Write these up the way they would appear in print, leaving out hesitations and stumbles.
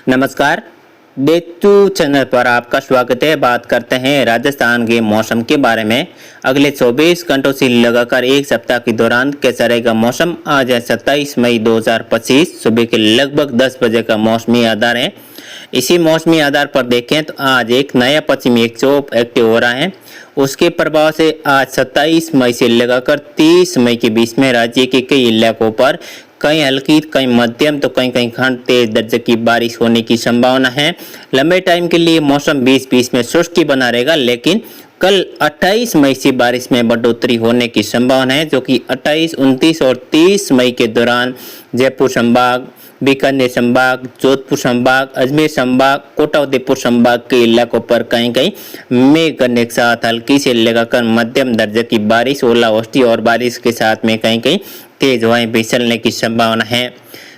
नमस्कार, देतू चैनल पर आपका स्वागत है। बात करते हैं राजस्थान के मौसम के बारे में। अगले 24 घंटों से लगाकर एक सप्ताह के दौरान कैसा रहेगा मौसम। आज है 27 मई 2025, सुबह के लगभग 10 बजे का मौसमी आधार है। इसी मौसमी आधार पर देखें तो आज एक नया पश्चिमी विक्षोभ एक्टिव हो रहा है। उसके प्रभाव से आज 27 मई से लगाकर 30 मई के बीच में राज्य के कई इलाकों पर कहीं हल्की, कहीं मध्यम तो कहीं कहीं खंड तेज दर्जे की बारिश होने की संभावना है। लंबे टाइम के लिए मौसम 20-20 में शुष्क ही बना रहेगा, लेकिन कल 28 मई से बारिश में बढ़ोतरी होने की संभावना है, जो कि 28, 29 और 30 मई के दौरान जयपुर संभाग, बीकानेर संभाग, जोधपुर संभाग, अजमेर संभाग, कोटा उदयपुर संभाग के इलाकों पर कहीं कहीं मेघ गर्जन के साथ हल्की से लगाकर मध्यम दर्जे की बारिश, ओलावृष्टि और बारिश के साथ में कहीं कहीं तेज हवाएं भी चलने की संभावना है।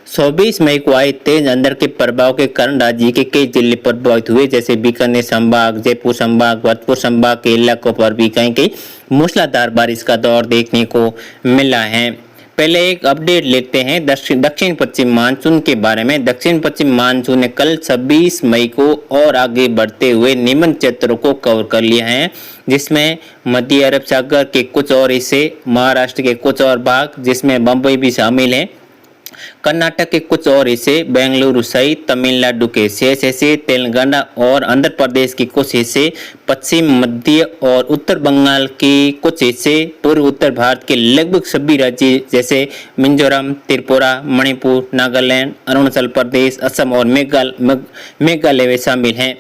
24 मई को आए तेज अंदर के प्रभाव के कारण राज्य के कई जिले प्रभावित हुए, जैसे बीकानेर संभाग, जयपुर संभाग, भरतपुर संभाग के इलाकों पर भी कहीं कहीं मूसलाधार बारिश का दौर देखने को मिला है। पहले एक अपडेट लेते हैं दक्षिण पश्चिम मानसून के बारे में। दक्षिण पश्चिम मानसून ने कल 26 मई को और आगे बढ़ते हुए निम्न क्षेत्रों को कवर कर लिया है, जिसमें मध्य अरब सागर के कुछ और हिस्से, महाराष्ट्र के कुछ और भाग जिसमें बम्बई भी शामिल है, कर्नाटक के कुछ और हिस्से, बेंगलुरु सहित तमिलनाडु के शेष हिस्से, तेलंगाना और आंध्र प्रदेश के कुछ हिस्से, पश्चिम मध्य और उत्तर बंगाल के कुछ हिस्से, पूर्व उत्तर भारत के लगभग सभी राज्य जैसे मिजोरम, त्रिपुरा, मणिपुर, नागालैंड, अरुणाचल प्रदेश, असम और मेघालय शामिल हैं।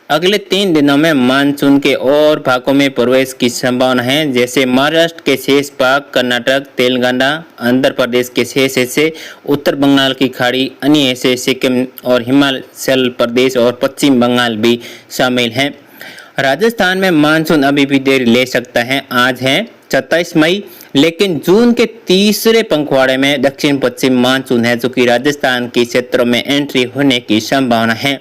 अगले 3 दिनों में मानसून के और भागों में प्रवेश की संभावना है, जैसे महाराष्ट्र के शेष भाग, कर्नाटक, तेलंगाना, आंध्र प्रदेश के शेष हिस्से, उत्तर बंगाल की खाड़ी, अन्य हिस्से सिक्किम और हिमाचल प्रदेश और पश्चिम बंगाल भी शामिल हैं। राजस्थान में मानसून अभी भी देर ले सकता है। आज है 27 मई, लेकिन जून के तीसरे पंखवाड़े में दक्षिण पश्चिम मानसून है, जो कि राजस्थान के क्षेत्रों में एंट्री होने की संभावना है।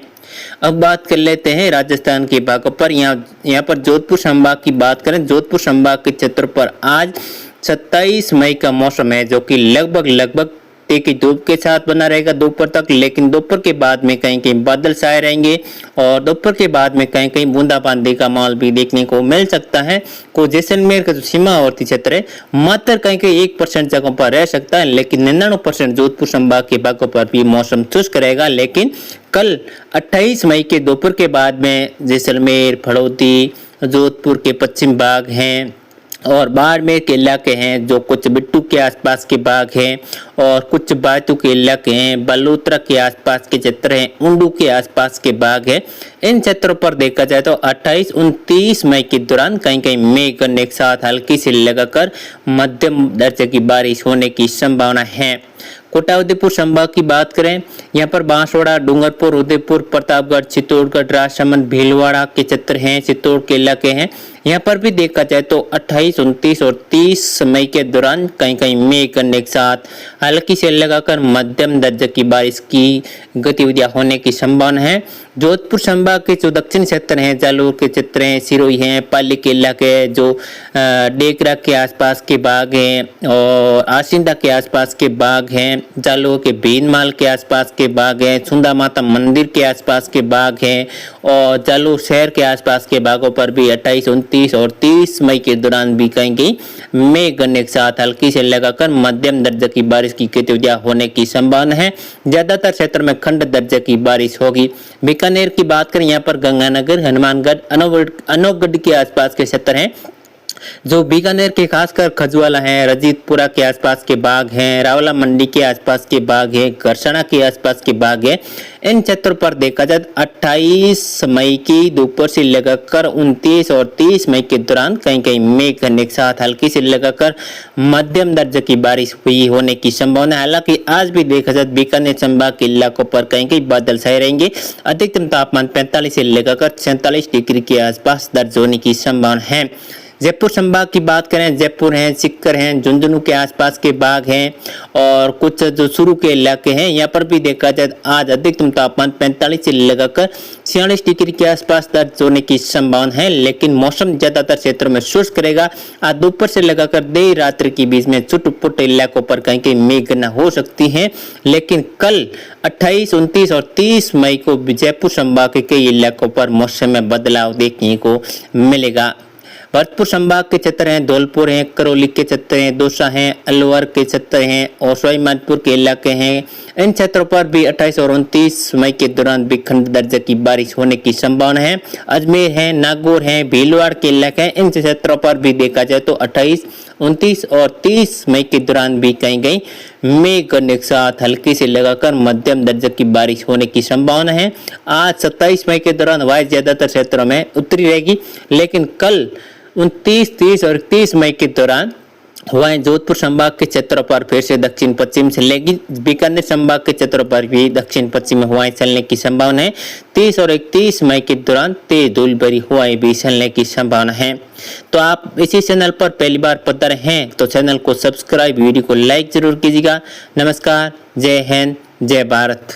अब बात कर लेते हैं राजस्थान के भागों पर। यहाँ पर जोधपुर संभाग की बात करें। जोधपुर संभाग के क्षेत्र पर आज 27 मई का मौसम है, जो कि लगभग तीखी धूप के साथ बना रहेगा दोपहर तक, लेकिन दोपहर के बाद में कहीं कहीं बादल छाए रहेंगे और दोपहर के बाद में कहीं कहीं बूंदाबांदी का माहौल भी देखने को मिल सकता है। को जैसलमेर का जो सीमावर्ती क्षेत्र है मात्र कहीं कहीं 1% जगहों पर रह सकता है, लेकिन 99% जोधपुर संभाग के भागों पर भी मौसम शुष्क रहेगा। लेकिन कल 28 मई के दोपहर के बाद में जैसलमेर, फड़ौती, जोधपुर के पश्चिम भाग हैं और बाड़मेर के इलाके हैं, जो कुछ बिट्टू के आसपास के भाग हैं और कुछ बायतू के इलाके हैं, बलोत्रा के आसपास के क्षेत्र हैं, उंडू के आसपास के भाग हैं। इन क्षेत्रों पर देखा जाए तो 28, 29 मई के दौरान कहीं कहीं मेघ गर्जन के साथ हल्की से लगाकर मध्यम दर्जे की बारिश होने की संभावना है। कोटा उदयपुर संभाग की बात करें, यहाँ पर बांसवाड़ा, डूंगरपुर, उदयपुर, प्रतापगढ़, चित्तौड़गढ़, राजसमंद, भीलवाड़ा के क्षेत्र हैं, चित्तौड़ के इलाके हैं। यहाँ पर भी देखा जाए तो 28, 29 और 30 मई के दौरान कहीं कहीं मेघ गर्जन के साथ हल्की से लगाकर मध्यम दर्जे की बारिश की गतिविधियां होने की संभावना है। जोधपुर संभाग के जो दक्षिण क्षेत्र हैं, जालोर के क्षेत्र हैं, सिरोही हैं, पाली के इलाके हैं, जो डेकरा के आसपास के भाग हैं और आसिंदा के आसपास के भाग हैं, जालोर के भीनमाल के आसपास के भाग हैं, सुंदा माता मंदिर के आसपास के भाग हैं और जालोर शहर के आसपास के भागों पर भी 28, 29 और 30 मई के दौरान भी कहीं कहीं मेघ गर्जन के साथ हल्की से लगाकर मध्यम दर्जे की बारिश की गतिविधियां होने की संभावना है। ज्यादातर क्षेत्र में खंड दर्जे की बारिश होगी। बीकानेर की बात करें, यहाँ पर गंगानगर, हनुमानगढ़, अनोपगढ़ के आसपास के क्षेत्र हैं, जो बीकानेर के खासकर खजुआला है, रजीतपुरा के आसपास के भाग हैं, रावला मंडी के आसपास के भाग हैं, घरसना के आसपास के भाग हैं। इन क्षेत्रों पर देखा जाए 28 मई की दोपहर से लगाकर 29 और 30 मई के दौरान कहीं कहीं मेघ गर्जन के साथ हल्की से लगाकर मध्यम दर्जे की बारिश हुई होने की संभावना है। हालांकि आज भी देखा जाए बीकानेर संभाग के इलाकों पर कहीं कहीं बादल छाए रहेंगे। अधिकतम तापमान 45 से लगाकर 47 डिग्री के आसपास दर्ज होने की संभावना है। जयपुर संभाग की बात करें, जयपुर हैं, सीकर हैं, झुंझुनू के आसपास के बाग हैं और कुछ जो शुरू के इलाके हैं, यहाँ पर भी देखा जाए आज अधिकतम तापमान 45 से लगाकर 46 डिग्री के आसपास दर्ज होने की संभावना है। लेकिन मौसम ज्यादातर क्षेत्रों में शुष्क रहेगा। आज दोपहर से लगाकर देर रात्रि के बीच में छुट-पुट इलाकों पर कहीं कहीं मेघ गणना हो सकती है। लेकिन कल 28, 29 और 30 मई को जयपुर संभाग के कई इलाकों पर मौसम में बदलाव देखने को मिलेगा। भरतपुर संभाग के क्षेत्र हैं, धौलपुर हैं, करौली के क्षेत्र हैं, दौसा हैं, अलवर के क्षेत्र हैं और सवाईमाधोपुर के इलाके हैं। इन क्षेत्रों पर भी 28 और 29 मई के दौरान भी खंड दर्जे की बारिश होने की संभावना है। अजमेर है, नागौर है, भीलवाड़ा के इलाके हैं, इन क्षेत्रों पर भी देखा जाए तो 28, 29 और 30 मई के दौरान भी कहीं कहीं मेघ के साथ हल्की से लगाकर मध्यम दर्जे की बारिश होने की संभावना है। आज 27 मई के दौरान हवाएं ज्यादातर क्षेत्रों में उत्तरी रहेगी, लेकिन कल 29, 30 और 31 मई के दौरान हवाएं जोधपुर संभाग के क्षेत्रों पर फिर से दक्षिण पश्चिम चलेगी। बीकानेर संभाग के क्षेत्रों पर भी दक्षिण पश्चिम हवाएं चलने की संभावना है। 30 और 31 मई के दौरान तेज धूल भरी हवाएं भी चलने की संभावना है। तो आप इसी चैनल पर पहली बार पधारे हैं तो चैनल को सब्सक्राइब, वीडियो को लाइक जरूर कीजिएगा। नमस्कार, जय हिंद, जय भारत।